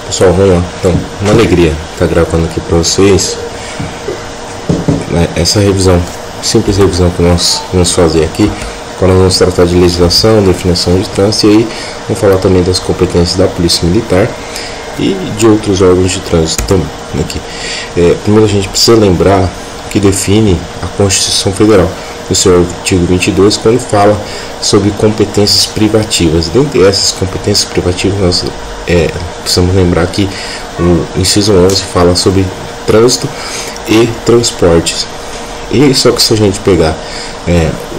Pessoal, vamos lá. Então, uma alegria estar gravando aqui para vocês, né, essa revisão, simples revisão que nós vamos fazer aqui, quando nós vamos tratar de legislação, definição de trânsito, e aí vamos falar também das competências da Polícia Militar e de outros órgãos de trânsito também. Aqui. Primeiro a gente precisa lembrar que define a Constituição Federal, o seu artigo 22, quando fala sobre competências privativas. Dentre essas competências privativas, nós precisamos lembrar que o inciso 11 fala sobre trânsito e transportes. E só que se a gente pegar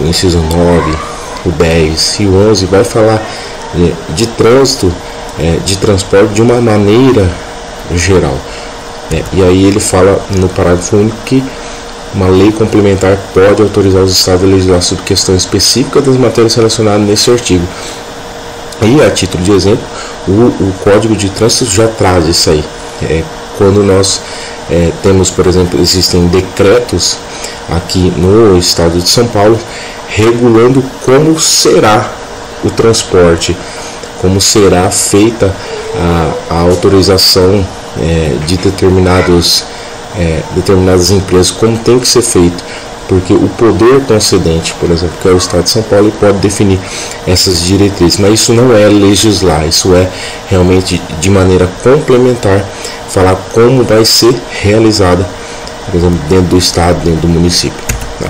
o inciso 9, o 10 e o 11, vai falar de trânsito, de transporte de uma maneira geral. E aí ele fala no parágrafo único que uma lei complementar pode autorizar os estados a legislar sobre questões específicas das matérias relacionadas nesse artigo. E a título de exemplo, o Código de Trânsito já traz isso aí. Quando nós temos, por exemplo, existem decretos aqui no estado de São Paulo regulando como será o transporte, como será feita a autorização de determinadas empresas, como tem que ser feito, porque o poder concedente, por exemplo, que é o Estado de São Paulo, ele pode definir essas diretrizes, mas isso não é legislar, isso é realmente de maneira complementar falar como vai ser realizada, por exemplo, dentro do Estado, dentro do município. Tá?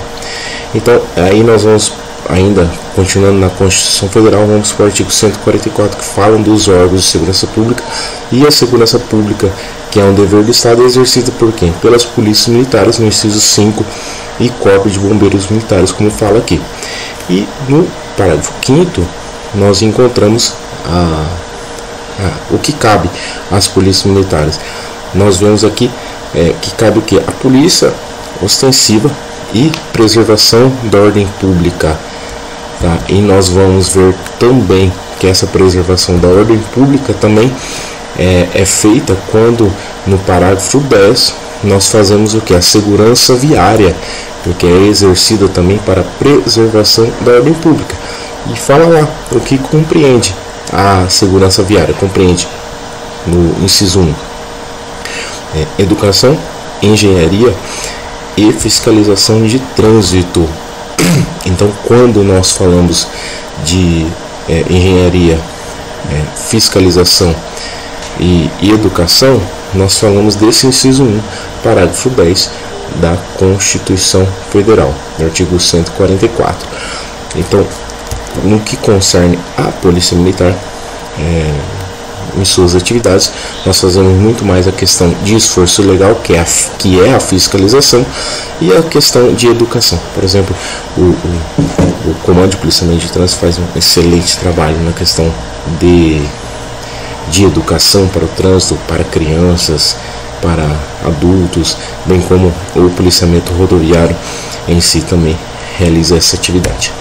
Então, aí nós vamos, ainda continuando na Constituição Federal, vamos para o artigo 144, que fala dos órgãos de segurança pública, e a segurança pública, que é um dever do Estado, é exercida por quem? Pelas polícias militares, no inciso 5, e Corpo de Bombeiros Militares, como fala aqui. E no parágrafo 5º, nós encontramos o que cabe às polícias militares. Nós vemos aqui que cabe o que? A polícia ostensiva e preservação da ordem pública. Tá? E nós vamos ver também que essa preservação da ordem pública também é feita quando no parágrafo 10 nós fazemos o que? A segurança viária, porque é exercida também para a preservação da ordem pública. E fala lá o que compreende a segurança viária, compreende no inciso 1 educação, engenharia e fiscalização de trânsito. Então, quando nós falamos de engenharia, fiscalização e educação, nós falamos desse inciso 1, parágrafo 10 da Constituição Federal, no artigo 144. Então, no que concerne à Polícia Militar, em suas atividades, nós fazemos muito mais a questão de esforço legal, que é a fiscalização, e a questão de educação. Por exemplo, o Comando de Policiamento de Trânsito faz um excelente trabalho na questão de educação para o trânsito, para crianças, para adultos, bem como o policiamento rodoviário em si também realiza essa atividade.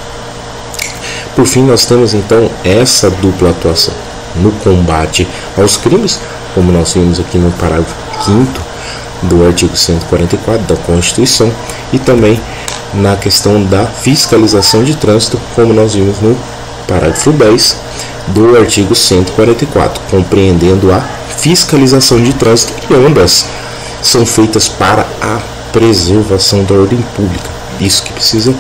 Por fim, nós temos então essa dupla atuação no combate aos crimes, como nós vimos aqui no parágrafo 5º do artigo 144 da Constituição, e também na questão da fiscalização de trânsito, como nós vimos no parágrafo 10 do artigo 144, compreendendo a fiscalização de trânsito, e ambas são feitas para a preservação da ordem pública. Isso que precisa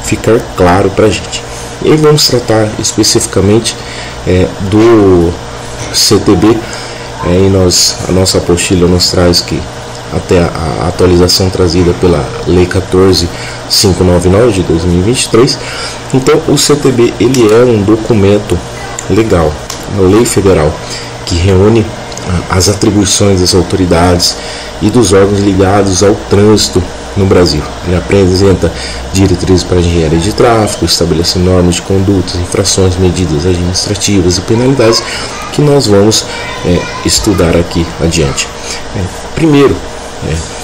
ficar claro para a gente. E aí vamos tratar especificamente do CTB. A nossa apostila nos traz que até a atualização trazida pela Lei 14.599 de 2023. Então, o CTB ele é um documento legal, uma lei federal que reúne as atribuições das autoridades e dos órgãos ligados ao trânsito no Brasil. Ele apresenta diretrizes para a engenharia de tráfego, estabelece normas de condutas, infrações, medidas administrativas e penalidades que nós vamos estudar aqui adiante. Primeiro,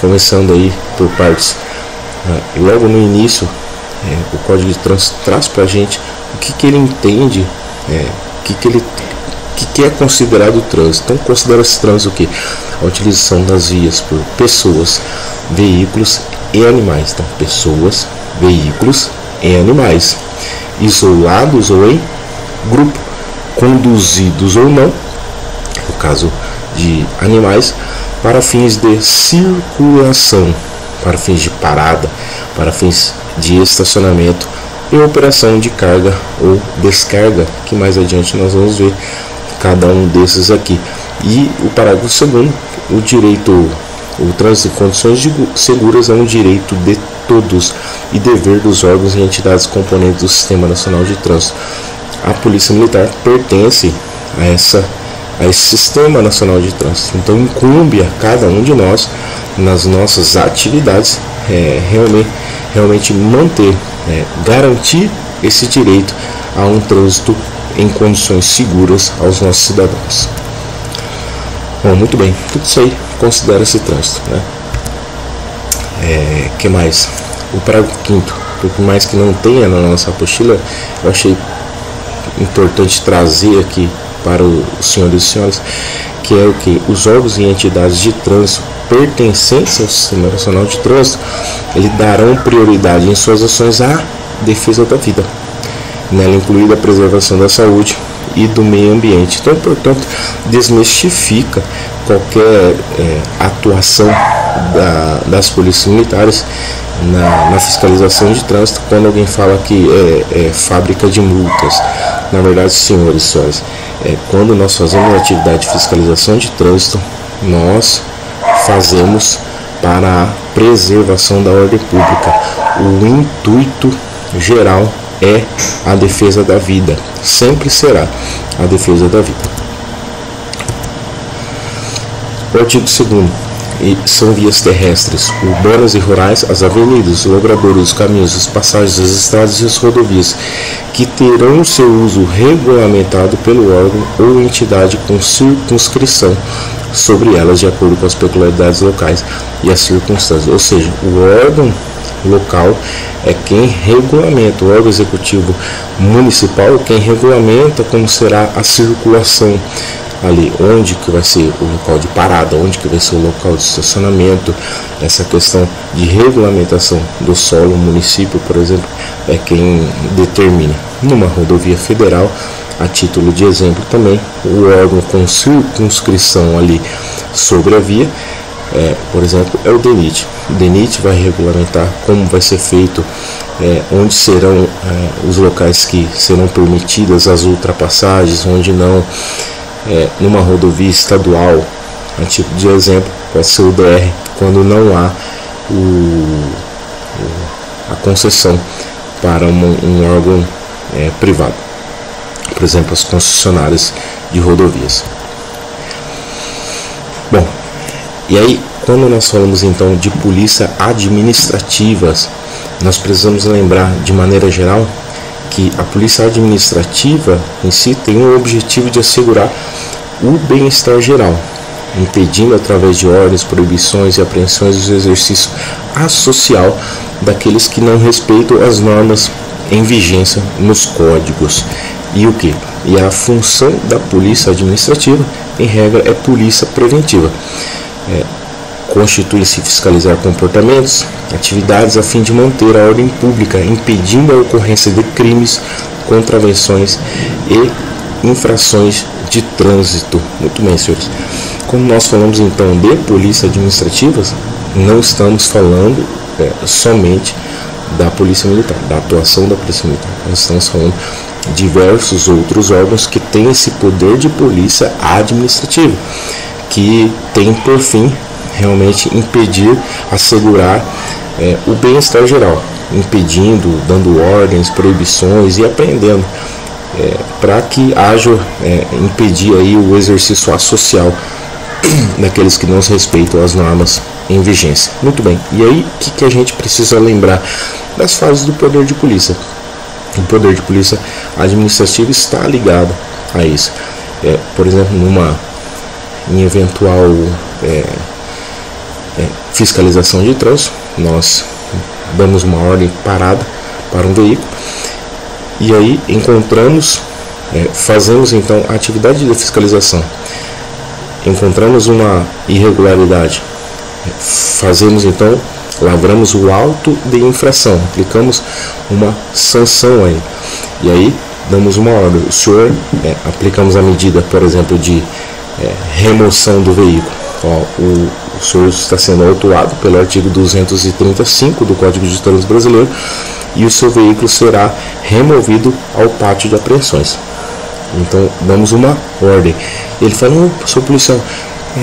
começando aí por partes, logo no início, o Código de Trânsito traz para a gente o que ele entende, o que é considerado trânsito. Então, considera-se trânsito o quê? A utilização das vias por pessoas, veículos e animais. Então, pessoas, veículos e animais, isolados ou em grupo, conduzidos ou não, no caso de animais para fins de circulação, para fins de parada, para fins de estacionamento e operação de carga ou descarga, que mais adiante nós vamos ver cada um desses aqui. E o parágrafo segundo, o trânsito em condições seguras é um direito de todos e dever dos órgãos e entidades componentes do Sistema Nacional de Trânsito. A Polícia Militar pertence a esse Sistema Nacional de Trânsito, então incumbe a cada um de nós, nas nossas atividades, realmente manter, garantir esse direito a um trânsito em condições seguras aos nossos cidadãos. Bom, muito bem, tudo isso aí considera esse trânsito, né? Que mais? O parágrafo 5º, por mais que não tenha na nossa apostila, eu achei importante trazer aqui para os senhores e senhoras, que é o que? Os órgãos e entidades de trânsito pertencentes ao Sistema Nacional de Trânsito, eles darão prioridade em suas ações à defesa da vida, nela incluída a preservação da saúde e do meio ambiente. Então, portanto, desmistifica qualquer atuação das polícias militares na fiscalização de trânsito, quando alguém fala que é fábrica de multas. Na verdade, senhores e senhoras, quando nós fazemos atividade de fiscalização de trânsito, nós fazemos para a preservação da ordem pública. O intuito geral é a defesa da vida, sempre será a defesa da vida. O artigo 2º, são vias terrestres, urbanas e rurais, as avenidas, os logradouros, os caminhos, as passagens, as estradas e as rodovias, que terão seu uso regulamentado pelo órgão ou entidade com circunscrição sobre elas, de acordo com as peculiaridades locais e as circunstâncias. Ou seja, o órgão local é quem regulamenta, o órgão executivo municipal é quem regulamenta como será a circulação ali, onde que vai ser o local de parada, onde que vai ser o local de estacionamento. Essa questão de regulamentação do solo, o município, por exemplo, é quem determina. Numa rodovia federal, a título de exemplo também, o órgão com circunscrição ali sobre a via, por exemplo, é o DENIT. O DENIT vai regulamentar como vai ser feito, onde serão os locais que serão permitidas as ultrapassagens, onde não. Numa rodovia estadual, a tipo de exemplo, pode ser o DR, quando não há a concessão para um órgão privado, por exemplo, as concessionárias de rodovias. Bom, e aí, quando nós falamos então de polícia administrativas, nós precisamos lembrar de maneira geral que a polícia administrativa em si tem o objetivo de assegurar o bem-estar geral, impedindo através de ordens, proibições e apreensões o exercício associal daqueles que não respeitam as normas em vigência nos códigos. E o que? E a função da polícia administrativa, em regra, é polícia preventiva. Constitui-se fiscalizar comportamentos, atividades a fim de manter a ordem pública, impedindo a ocorrência de crimes, contravenções e infrações de trânsito. Muito bem, senhores. Quando nós falamos então de polícia administrativas, não estamos falando somente da polícia militar, da atuação da polícia militar. Nós estamos falando de diversos outros órgãos que têm esse poder de polícia administrativa, que tem por fim realmente impedir, assegurar o bem-estar geral, impedindo, dando ordens, proibições e apreendendo, para que haja, impedir aí o exercício associal daqueles que não se respeitam as normas em vigência. Muito bem, e aí o que a gente precisa lembrar das fases do poder de polícia? O poder de polícia administrativa está ligado a isso. Por exemplo, em eventual fiscalização de trânsito, nós damos uma ordem parada para um veículo e aí encontramos, fazemos então a atividade de fiscalização, encontramos uma irregularidade, fazemos então, lavramos o auto de infração, aplicamos uma sanção aí, e aí damos uma ordem, o senhor, aplicamos a medida, por exemplo, de remoção do veículo. O senhor está sendo autuado pelo artigo 235 do Código de Trânsito Brasileiro e o seu veículo será removido ao pátio de apreensões. Então damos uma ordem. Ele fala: não, senhor policial,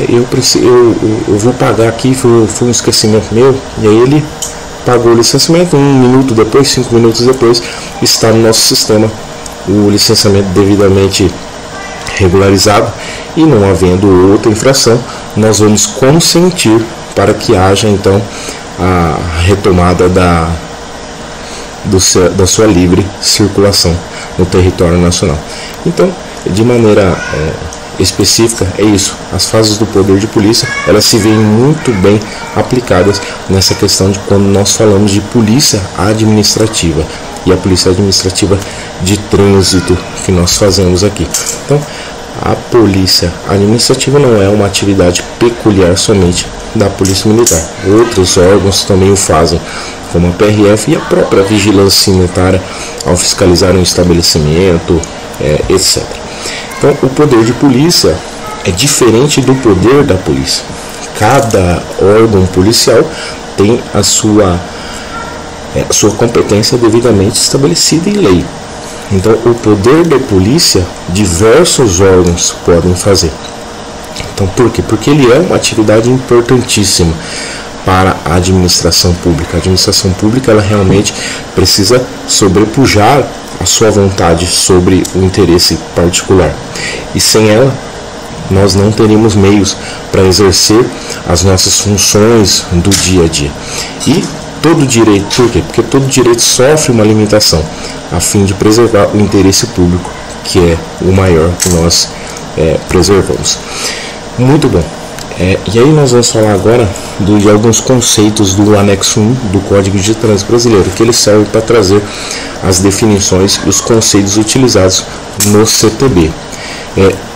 eu vou pagar aqui, foi um esquecimento meu. E aí ele pagou o licenciamento. 1 minuto depois, 5 minutos depois, está no nosso sistema o licenciamento devidamente regularizado, e não havendo outra infração, nós vamos consentir para que haja então a retomada da sua livre circulação no território nacional. Então, de maneira específica, é isso. As fases do poder de polícia, elas se veem muito bem aplicadas nessa questão de quando nós falamos de polícia administrativa e a polícia administrativa de trânsito que nós fazemos aqui. Então, a polícia administrativa não é uma atividade peculiar somente da polícia militar. Outros órgãos também o fazem, como a PRF e a própria vigilância sanitária ao fiscalizar um estabelecimento, etc. Então, o poder de polícia é diferente do poder da polícia. Cada órgão policial tem a sua competência devidamente estabelecida em lei. Então, o poder da polícia, diversos órgãos podem fazer. Então, por quê? Porque ele é uma atividade importantíssima para a administração pública. A administração pública, ela realmente precisa sobrepujar a sua vontade sobre o interesse particular. E sem ela, nós não teríamos meios para exercer as nossas funções do dia a dia. E todo direito, por quê? Porque todo direito sofre uma limitação, a fim de preservar o interesse público, que é o maior que nós preservamos. Muito bom. E aí nós vamos falar agora de alguns conceitos do anexo 1 do Código de Trânsito Brasileiro, que ele serve para trazer as definições e os conceitos utilizados no CTB.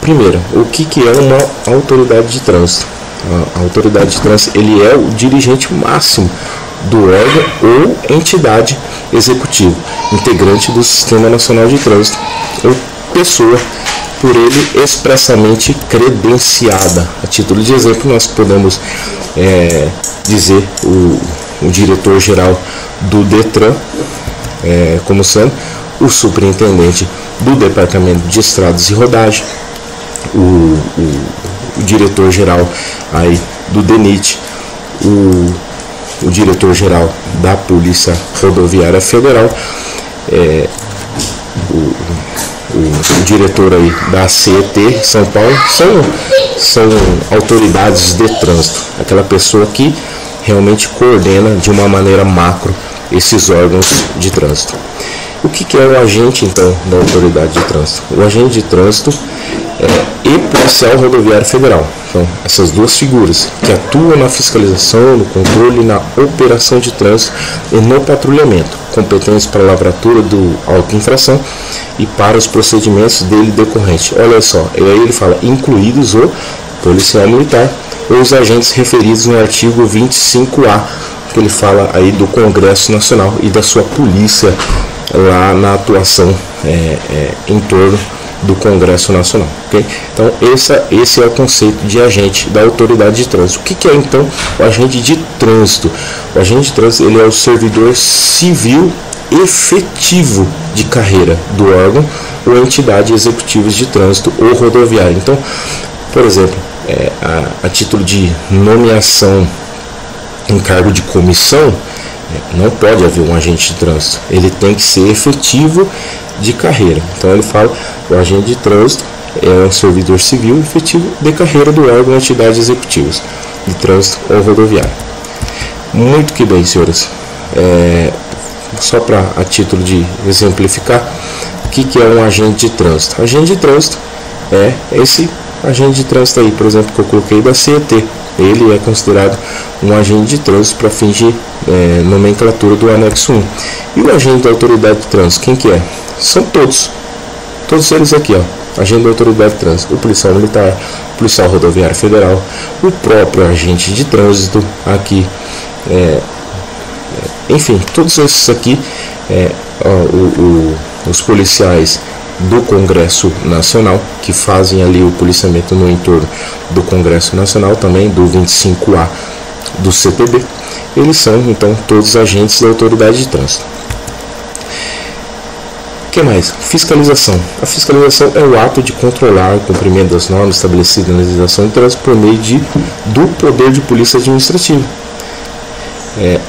Primeiro, o que é uma autoridade de trânsito? A autoridade de trânsito, ele é o dirigente máximo do órgão ou entidade executiva, integrante do Sistema Nacional de Trânsito, ou pessoa por ele expressamente credenciada. A título de exemplo, nós podemos dizer o diretor-geral do DETRAN, como sendo o superintendente do Departamento de Estradas e Rodagem, o diretor-geral aí do DENIT, o diretor-geral da Polícia Rodoviária Federal, o diretor aí da CET São Paulo, são autoridades de trânsito, aquela pessoa que realmente coordena de uma maneira macro esses órgãos de trânsito. O que é o agente então da autoridade de trânsito? O agente de trânsito e policial rodoviário federal. Então, essas duas figuras que atuam na fiscalização, no controle e na operação de trânsito e no patrulhamento, competentes para a lavratura do auto-infração e para os procedimentos dele decorrentes. Olha só, aí ele fala, incluídos o policial militar ou os agentes referidos no artigo 25A, que ele fala aí do Congresso Nacional e da sua polícia lá na atuação em torno do Congresso Nacional, ok? Então esse é o conceito de agente da autoridade de trânsito. O que é então o agente de trânsito? O agente de trânsito, ele é o servidor civil efetivo de carreira do órgão ou entidade executivas de trânsito ou rodoviária. Então, por exemplo, a título de nomeação em cargo de comissão, não pode haver um agente de trânsito, ele tem que ser efetivo de carreira. Então ele fala, o agente de trânsito é um servidor civil efetivo de carreira do órgão ou entidades executivas de trânsito ou rodoviário. Muito que bem, senhores. Só para a título de exemplificar, o que é um agente de trânsito? Agente de trânsito é esse agente de trânsito aí, por exemplo, que eu coloquei da CET. Ele é considerado um agente de trânsito para fins de nomenclatura do anexo 1. E o agente da autoridade de trânsito, quem que é? São todos eles aqui, ó. Agente da autoridade de trânsito, o policial militar, o policial rodoviário federal, o próprio agente de trânsito aqui, enfim, todos esses aqui, os policiais do Congresso Nacional, que fazem ali o policiamento no entorno do Congresso Nacional, também do 25A do CPB. Eles são, então, todos agentes da autoridade de trânsito. O que mais? Fiscalização. A fiscalização é o ato de controlar o cumprimento das normas estabelecidas na legislação de trânsito por meio do poder de polícia administrativa.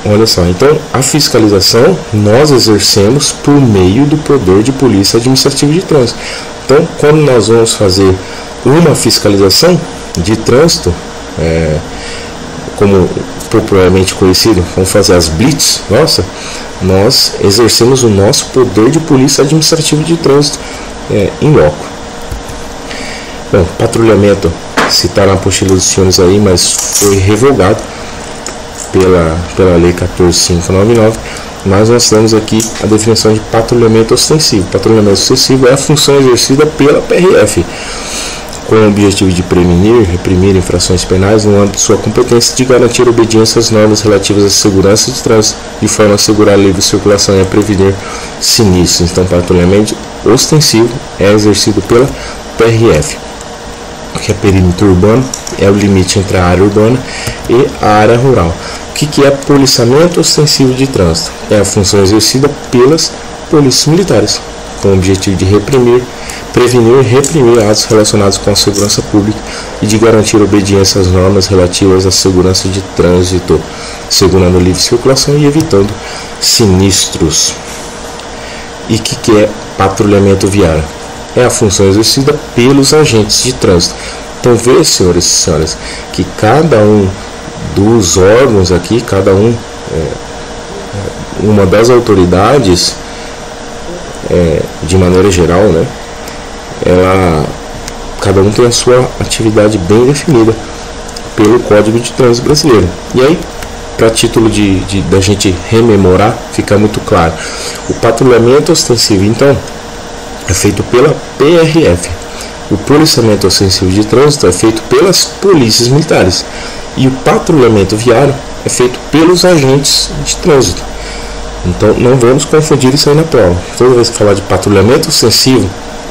Olha só, então a fiscalização nós exercemos por meio do poder de polícia administrativa de trânsito. Então, quando nós vamos fazer uma fiscalização de trânsito, como popularmente conhecido, vamos fazer as blitz, nós exercemos o nosso poder de polícia administrativa de trânsito em loco. Bom, patrulhamento, se está na apostila dos senhores aí, mas foi revogado pela Lei 14.599, mas nós temos aqui a definição de patrulhamento ostensivo. Patrulhamento ostensivo é a função exercida pela PRF, com o objetivo de prevenir, reprimir infrações penais no âmbito de sua competência de garantir obediência às normas relativas à segurança de trânsito, de forma a assegurar a livre circulação e a prevenir sinistros. Então, patrulhamento ostensivo é exercido pela PRF, que é perímetro urbano, é o limite entre a área urbana e a área rural. O que é policiamento ostensivo de trânsito? É a função exercida pelas polícias militares, com o objetivo de prevenir e reprimir atos relacionados com a segurança pública e de garantir obediência às normas relativas à segurança de trânsito, assegurando a livre circulação e evitando sinistros. E o que é patrulhamento viário? É a função exercida pelos agentes de trânsito. Então, veja, senhores e senhoras, que cada um dos órgãos aqui, uma das autoridades, de maneira geral, né, cada um tem a sua atividade bem definida pelo Código de Trânsito Brasileiro. E aí, para título da gente rememorar, fica muito claro. O patrulhamento ostensivo, então, é feito pela PRF. O policiamento ostensivo de trânsito é feito pelas polícias militares. E o patrulhamento viário é feito pelos agentes de trânsito. Então, não vamos confundir isso aí na prova. Toda vez que falar de patrulhamento ostensivo,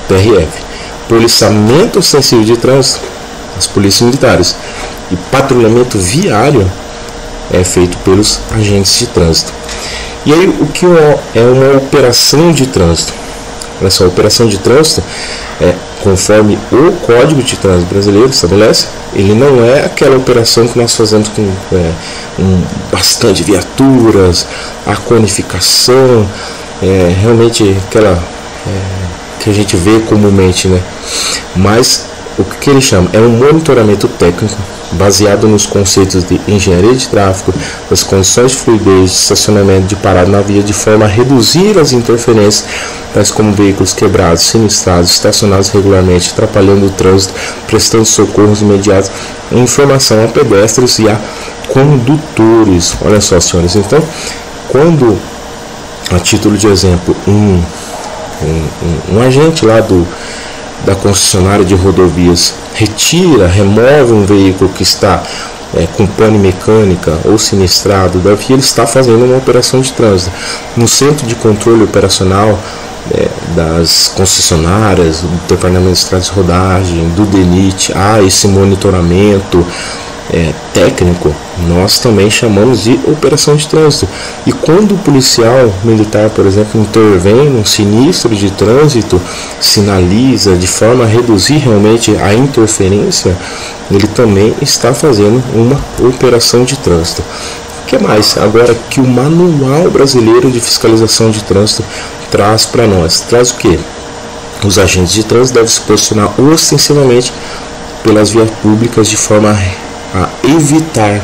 PRF. Policiamento ostensivo de trânsito, as polícias militares. E patrulhamento viário é feito pelos agentes de trânsito. E aí, o que é uma operação de trânsito? Olha só, a operação de trânsito, conforme o Código de Trânsito Brasileiro estabelece, ele não é aquela operação que nós fazemos com bastante viaturas, a conificação, realmente aquela que a gente vê comumente, né? Mas o que ele chama é um monitoramento técnico baseado nos conceitos de engenharia de tráfego, das condições de fluidez, de estacionamento, de parada na via, de forma a reduzir as interferências, tais como veículos quebrados, sinistrados, estacionados regularmente, atrapalhando o trânsito, prestando socorros imediatos, informação a pedestres e a condutores. Olha só, senhores, então, quando, a título de exemplo, um agente lá da concessionária de rodovias remove um veículo que está com pane mecânica ou sinistrado da via, ele está fazendo uma operação de trânsito. No centro de controle operacional das concessionárias, do Departamento de Estradas de Rodagem, do DENIT, há esse monitoramento técnico, nós também chamamos de operação de trânsito. E quando o policial militar, por exemplo, intervém num sinistro de trânsito, sinaliza de forma a reduzir realmente a interferência, ele também está fazendo uma operação de trânsito. O que mais? Agora que o Manual Brasileiro de Fiscalização de Trânsito traz para nós, traz o que? Os agentes de trânsito devem se posicionar ostensivamente pelas vias públicas de forma a evitar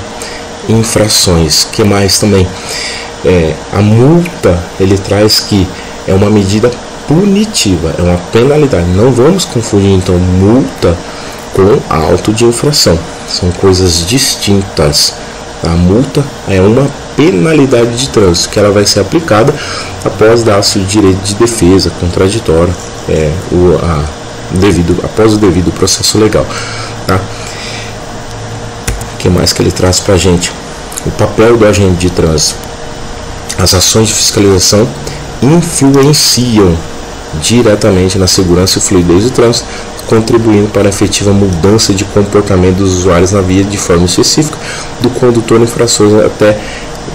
infrações. Que mais também? A multa, ele traz que é uma medida punitiva, é uma penalidade. Não vamos confundir então multa com auto de infração, são coisas distintas. A multa é uma penalidade de trânsito que ela vai ser aplicada após dar-se o direito de defesa contraditório, após o devido processo legal, tá? O que mais que ele traz para a gente? O papel do agente de trânsito. As ações de fiscalização influenciam diretamente na segurança e fluidez do trânsito, contribuindo para a efetiva mudança de comportamento dos usuários na via de forma específica, do condutor infrator até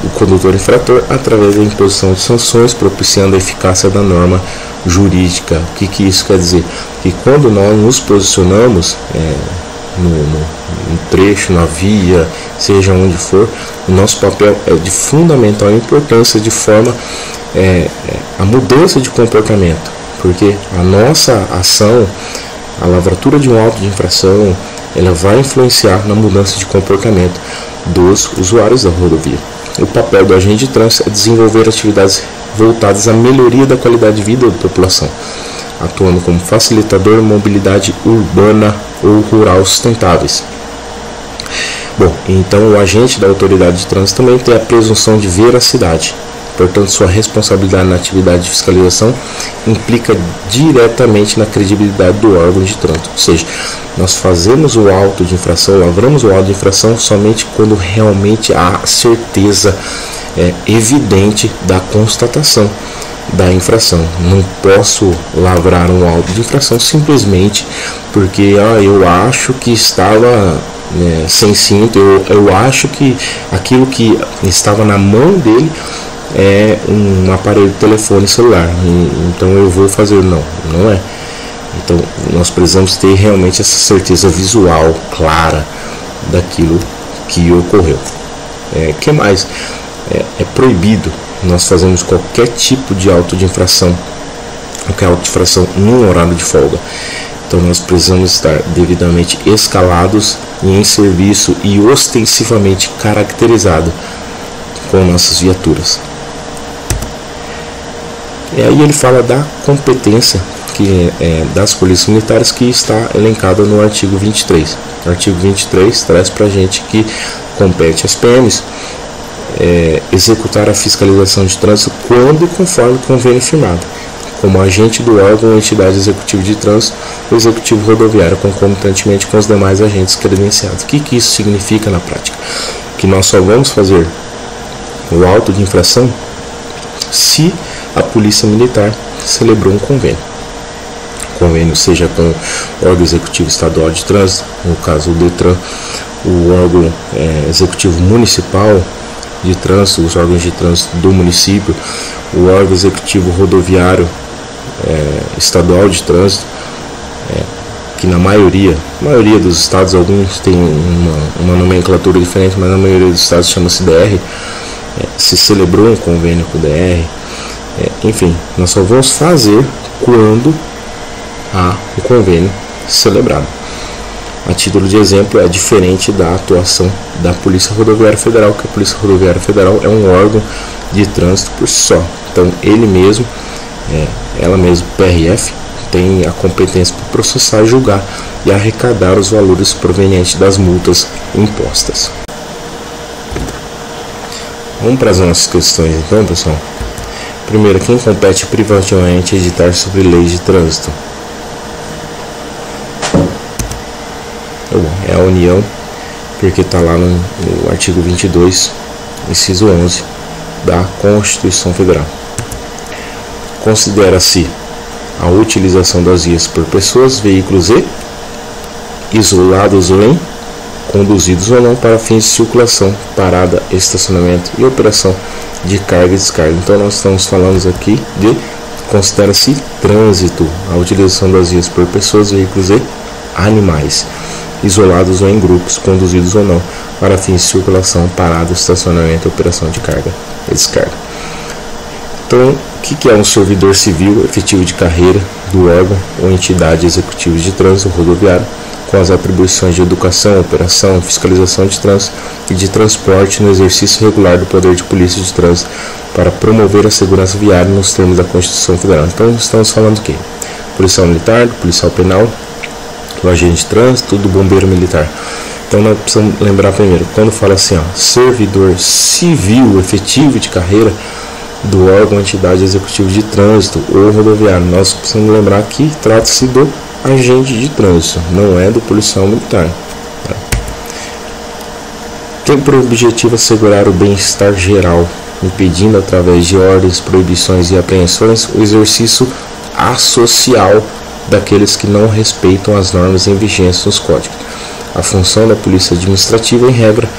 o condutor infrator, através da imposição de sanções, propiciando a eficácia da norma jurídica. O que isso quer dizer? Que quando nós nos posicionamos no trecho, na via, seja onde for, o nosso papel é de fundamental importância de forma a mudança de comportamento, porque a nossa ação, a lavratura de um auto de infração, ela vai influenciar na mudança de comportamento dos usuários da rodovia. O papel do agente de trânsito é desenvolver atividades voltadas à melhoria da qualidade de vida da população, atuando como facilitador de mobilidade urbana ou rural sustentáveis. Bom, então o agente da autoridade de trânsito também tem a presunção de veracidade. Portanto, sua responsabilidade na atividade de fiscalização implica diretamente na credibilidade do órgão de trânsito. Ou seja, nós fazemos o auto de infração, lavramos o auto de infração somente quando realmente há certeza evidente da constatação da infração. Não posso lavrar um auto de infração simplesmente porque eu acho que estava sem cinto, eu acho que aquilo que estava na mão dele é um aparelho de telefone celular, então eu vou fazer. Não é. Então nós precisamos ter realmente essa certeza visual clara daquilo que ocorreu. Que mais? É proibido nós fazermos qualquer tipo de auto de infração, qualquer auto de infração num horário de folga. Então nós precisamos estar devidamente escalados e em serviço e ostensivamente caracterizado com nossas viaturas. E aí ele fala da competência das polícias militares, que está elencada no artigo 23. O artigo 23 traz para a gente que compete às PMs executar a fiscalização de trânsito quando e conforme o convênio firmado, como agente do órgão ou entidade executiva de trânsito, o executivo rodoviário, concomitantemente com os demais agentes credenciados. O que isso significa na prática? Que nós só vamos fazer o auto de infração se a Polícia Militar celebrou um convênio. Convênio seja com o órgão executivo estadual de trânsito, no caso o DETRAN, o órgão executivo municipal de trânsito, os órgãos de trânsito do município, o órgão executivo rodoviário estadual de trânsito, que na maioria dos estados, alguns têm uma nomenclatura diferente, mas na maioria dos estados chama-se DR. Se celebrou um convênio com o DR. Enfim, nós só vamos fazer quando há o convênio celebrado. A título de exemplo, é diferente da atuação da Polícia Rodoviária Federal, que a Polícia Rodoviária Federal é um órgão de trânsito por si só. Então, ela mesma, PRF, tem a competência para processar, julgar e arrecadar os valores provenientes das multas impostas. Vamos para as nossas questões então, pessoal. Primeiro, quem compete privativamente a editar sobre leis de trânsito? É a União, porque está lá no artigo 22, inciso 11 da Constituição Federal. Considera-se a utilização das vias por pessoas, veículos isolados ou conduzidos ou não para fins de circulação, parada, estacionamento e operação de carga e descarga. Então nós estamos falando aqui de considera-se trânsito a utilização das vias por pessoas, veículos e animais, isolados ou em grupos, conduzidos ou não para fins de circulação, parada, estacionamento e operação de carga e descarga. Então, o que é um servidor civil efetivo de carreira do órgão ou entidade executiva de trânsito rodoviário, com as atribuições de educação, operação, fiscalização de trânsito e de transporte no exercício regular do poder de polícia de trânsito para promover a segurança viária nos termos da Constituição Federal. Então, estamos falando do quê? Policial militar, do policial penal, do agente de trânsito, do bombeiro militar. Então, nós precisamos lembrar primeiro, quando fala assim, servidor civil efetivo de carreira do órgão ou entidade executiva de trânsito ou rodoviário, nós precisamos lembrar que trata-se do agente de trânsito, não é do policial militar. Tem por objetivo assegurar o bem-estar geral, impedindo através de ordens, proibições e apreensões o exercício asocial daqueles que não respeitam as normas em vigência nos códigos. A função da polícia administrativa, em regra,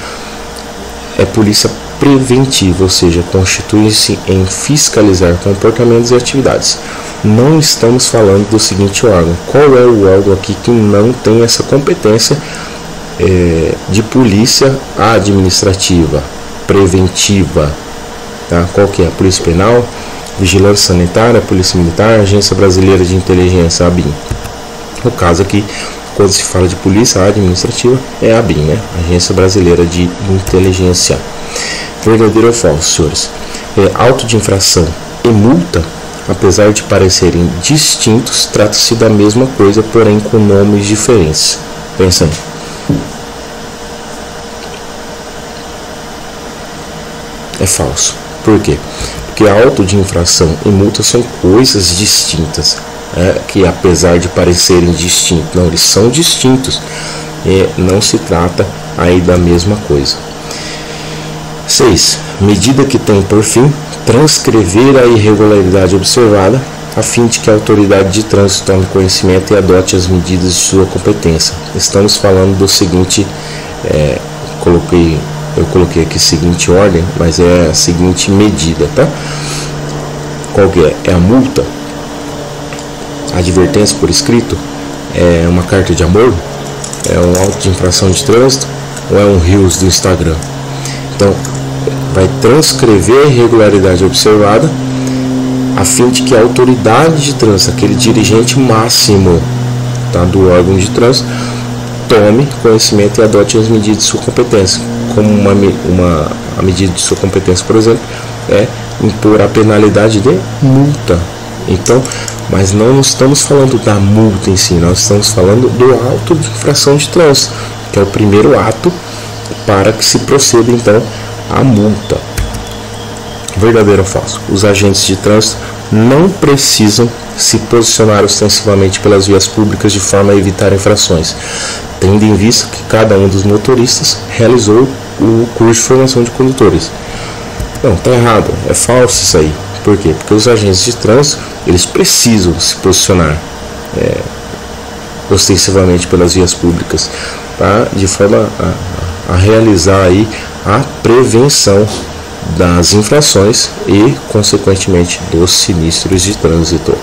é polícia preventiva, ou seja, constitui-se em fiscalizar comportamentos e atividades. Não estamos falando do seguinte órgão. Qual é o órgão aqui que não tem essa competência de polícia administrativa, preventiva? Tá? Qual que é? A Polícia Penal, Vigilância Sanitária, Polícia Militar, Agência Brasileira de Inteligência, a ABIN. No caso aqui, quando se fala de polícia administrativa, é a ABIN, né? Agência Brasileira de Inteligência. Verdadeiro ou falso, senhores? Auto de infração e multa, apesar de parecerem distintos, trata-se da mesma coisa, porém com nomes diferentes. Pensa aí. É falso. Por quê? Porque auto de infração e multa são coisas distintas, que apesar de parecerem distintos, não, eles são distintos, não se trata aí da mesma coisa. 6. Medida que tem por fim transcrever a irregularidade observada, a fim de que a autoridade de trânsito tome conhecimento e adote as medidas de sua competência. Estamos falando do seguinte, eu coloquei aqui seguinte ordem, mas é a seguinte medida, tá? Qual que é? É a multa? A advertência por escrito? É uma carta de amor? É um auto de infração de trânsito? Ou é um Reels do Instagram? Então, vai transcrever a irregularidade observada, a fim de que a autoridade de trânsito, aquele dirigente máximo, tá, do órgão de trânsito, tome conhecimento e adote as medidas de sua competência. Como a medida de sua competência, por exemplo, é impor a penalidade de multa. Então, mas não estamos falando da multa em si, nós estamos falando do auto de infração de trânsito, que é o primeiro ato para que se proceda então a multa. Verdadeiro ou falso? Os agentes de trânsito não precisam se posicionar ostensivamente pelas vias públicas de forma a evitar infrações, tendo em vista que cada um dos motoristas realizou o curso de formação de condutores. Não, está errado, é falso isso aí. Por quê? Porque os agentes de trânsito, eles precisam se posicionar ostensivamente pelas vias públicas, tá? De forma a realizar aí a prevenção das infrações e, consequentemente, dos sinistros de trânsito.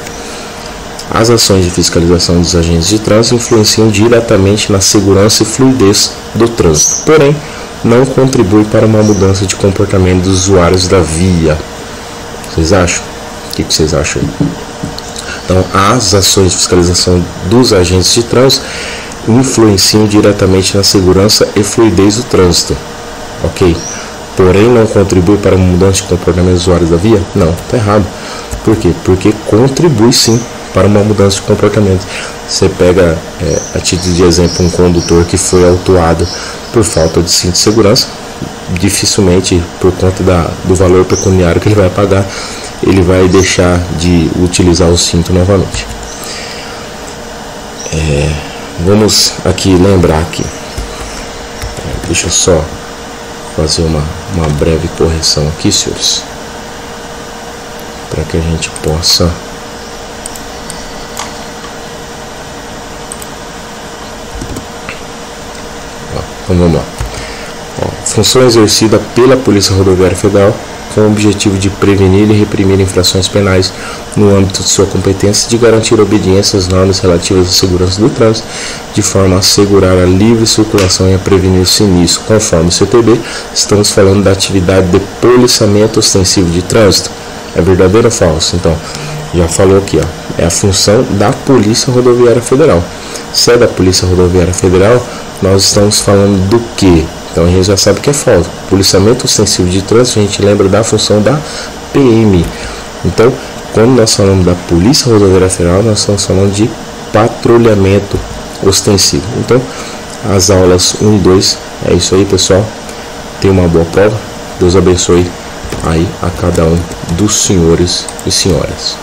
As ações de fiscalização dos agentes de trânsito influenciam diretamente na segurança e fluidez do trânsito, porém, não contribui para uma mudança de comportamento dos usuários da via. Vocês acham? O que vocês acham aí? Então, as ações de fiscalização dos agentes de trânsito influenciam diretamente na segurança e fluidez do trânsito. Ok? Porém, não contribui para uma mudança de comportamento dos usuários da via? Não, está errado. Por quê? Porque contribui sim para uma mudança de comportamento. Você pega, a título de exemplo, um condutor que foi autuado por falta de cinto de segurança, dificilmente, por conta do valor pecuniário que ele vai pagar, ele vai deixar de utilizar o cinto novamente. Vamos aqui lembrar aqui. Deixa eu só fazer uma breve correção aqui, senhores, para que a gente possa então vamos lá. Função exercida pela Polícia Rodoviária Federal com o objetivo de prevenir e reprimir infrações penais no âmbito de sua competência e de garantir a obediência às normas relativas à segurança do trânsito, de forma a assegurar a livre circulação e a prevenir sinistro. Conforme o CTB, estamos falando da atividade de policiamento ostensivo de trânsito. É verdadeiro ou falso? Então, já falou aqui, ó, é a função da Polícia Rodoviária Federal. Se é da Polícia Rodoviária Federal, nós estamos falando do quê? Então a gente já sabe que é falso. Policiamento ostensivo de trânsito, a gente lembra da função da PM. Então, quando nós falamos da Polícia Rodoviária Federal, nós estamos falando de patrulhamento ostensivo. Então, as aulas 1 e 2, é isso aí, pessoal. Tenha uma boa prova. Deus abençoe aí a cada um dos senhores e senhoras.